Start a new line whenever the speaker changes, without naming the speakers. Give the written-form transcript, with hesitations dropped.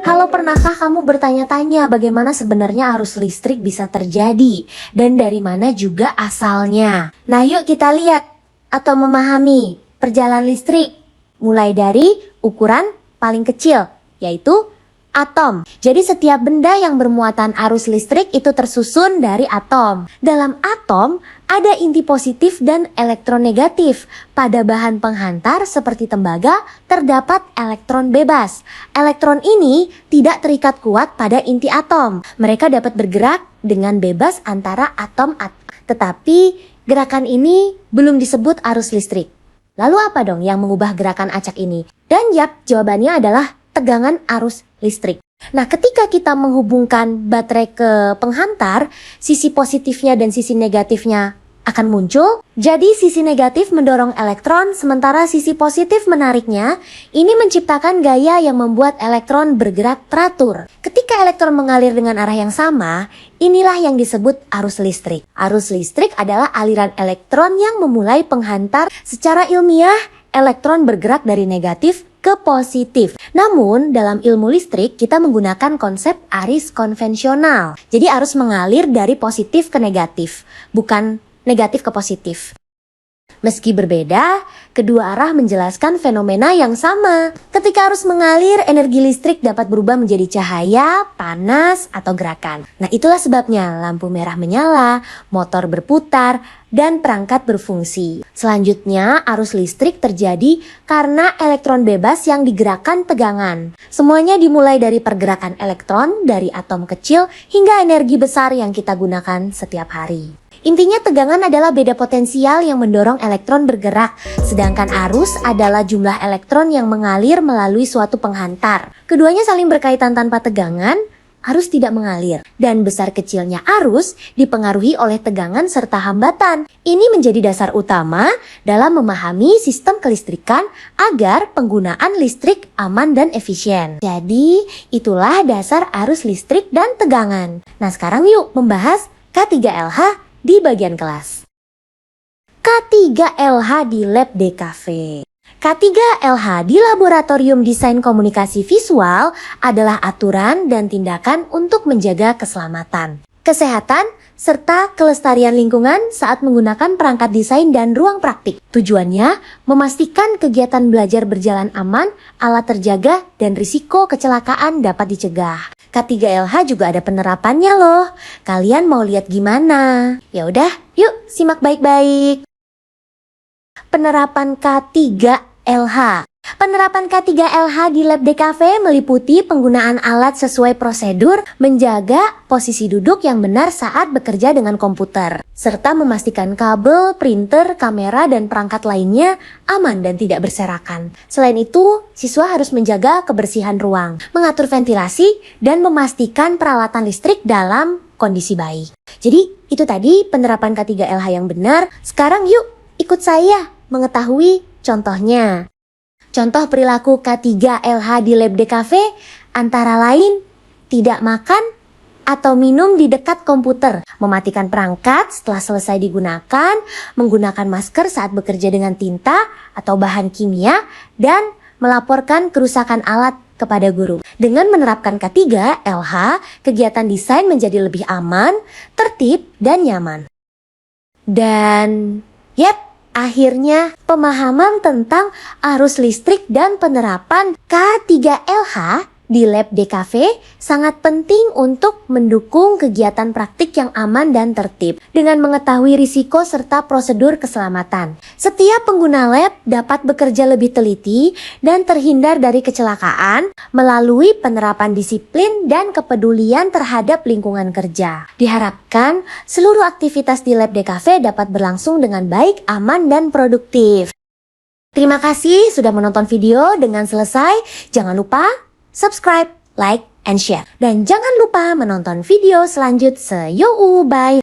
Halo, pernahkah kamu bertanya-tanya bagaimana sebenarnya arus listrik bisa terjadi dan dari mana juga asalnya? Nah, yuk kita lihat atau memahami perjalanan listrik mulai dari ukuran paling kecil, yaitu atom. Jadi setiap benda yang bermuatan arus listrik itu tersusun dari atom. Dalam atom ada inti positif dan elektron negatif. Pada bahan penghantar seperti tembaga terdapat elektron bebas. Elektron ini tidak terikat kuat pada inti atom. Mereka dapat bergerak dengan bebas antara atom-atom. Tetapi gerakan ini belum disebut arus listrik. Lalu apa dong yang mengubah gerakan acak ini? Dan jawabannya adalah tegangan arus listrik. Nah, ketika kita menghubungkan baterai ke penghantar, sisi positifnya dan sisi negatifnya akan muncul. Jadi sisi negatif mendorong elektron, sementara sisi positif menariknya. Ini menciptakan gaya yang membuat elektron bergerak teratur. Ketika elektron mengalir dengan arah yang sama, inilah yang disebut arus listrik. Arus listrik adalah aliran elektron yang memulai penghantar. Secara ilmiah, elektron bergerak dari negatif ke positif. Namun, dalam ilmu listrik kita menggunakan konsep arus konvensional. Jadi arus mengalir dari positif ke negatif, bukan negatif ke positif. Meski berbeda, kedua arah menjelaskan fenomena yang sama. Ketika arus mengalir, energi listrik dapat berubah menjadi cahaya, panas, atau gerakan. Nah, itulah sebabnya lampu merah menyala, motor berputar, dan perangkat berfungsi. Selanjutnya, arus listrik terjadi karena elektron bebas yang digerakkan tegangan. Semuanya dimulai dari pergerakan elektron dari atom kecil hingga energi besar yang kita gunakan setiap hari. Intinya tegangan adalah beda potensial yang mendorong elektron bergerak, sedangkan arus adalah jumlah elektron yang mengalir melalui suatu penghantar. Keduanya saling berkaitan. Tanpa tegangan, arus tidak mengalir, dan besar kecilnya arus dipengaruhi oleh tegangan serta hambatan. Ini menjadi dasar utama dalam memahami sistem kelistrikan agar penggunaan listrik aman dan efisien. Jadi, itulah dasar arus listrik dan tegangan. Nah, sekarang yuk membahas K3LH di bagian kelas. K3LH di Lab DKV. K3LH di Laboratorium Desain Komunikasi Visual adalah aturan dan tindakan untuk menjaga keselamatan, kesehatan, serta kelestarian lingkungan saat menggunakan perangkat desain dan ruang praktik. Tujuannya memastikan kegiatan belajar berjalan aman, alat terjaga, dan risiko kecelakaan dapat dicegah. K3LH juga ada penerapannya loh. Kalian mau lihat gimana? Ya udah, yuk simak baik-baik. Penerapan K3LH. Penerapan K3LH di Lab DKV meliputi penggunaan alat sesuai prosedur, menjaga posisi duduk yang benar saat bekerja dengan komputer, serta memastikan kabel, printer, kamera, dan perangkat lainnya aman dan tidak berserakan. Selain itu, siswa harus menjaga kebersihan ruang, mengatur ventilasi, dan memastikan peralatan listrik dalam kondisi baik. Jadi, itu tadi penerapan K3LH yang benar. Sekarang yuk ikut saya mengetahui contohnya. Contoh perilaku K3LH di Lab DKV antara lain tidak makan atau minum di dekat komputer, mematikan perangkat setelah selesai digunakan, menggunakan masker saat bekerja dengan tinta atau bahan kimia, dan melaporkan kerusakan alat kepada guru. Dengan menerapkan K3LH, kegiatan desain menjadi lebih aman, tertib, dan nyaman. Dan akhirnya, pemahaman tentang arus listrik dan penerapan K3LH di Lab DKV sangat penting untuk mendukung kegiatan praktik yang aman dan tertib dengan mengetahui risiko serta prosedur keselamatan. Setiap pengguna lab dapat bekerja lebih teliti dan terhindar dari kecelakaan melalui penerapan disiplin dan kepedulian terhadap lingkungan kerja. Diharapkan seluruh aktivitas di Lab DKV dapat berlangsung dengan baik, aman, dan produktif. Terima kasih sudah menonton video. Dengan selesai, jangan lupa subscribe, like, and share. Dan jangan lupa menonton video selanjutnya. See you, bye!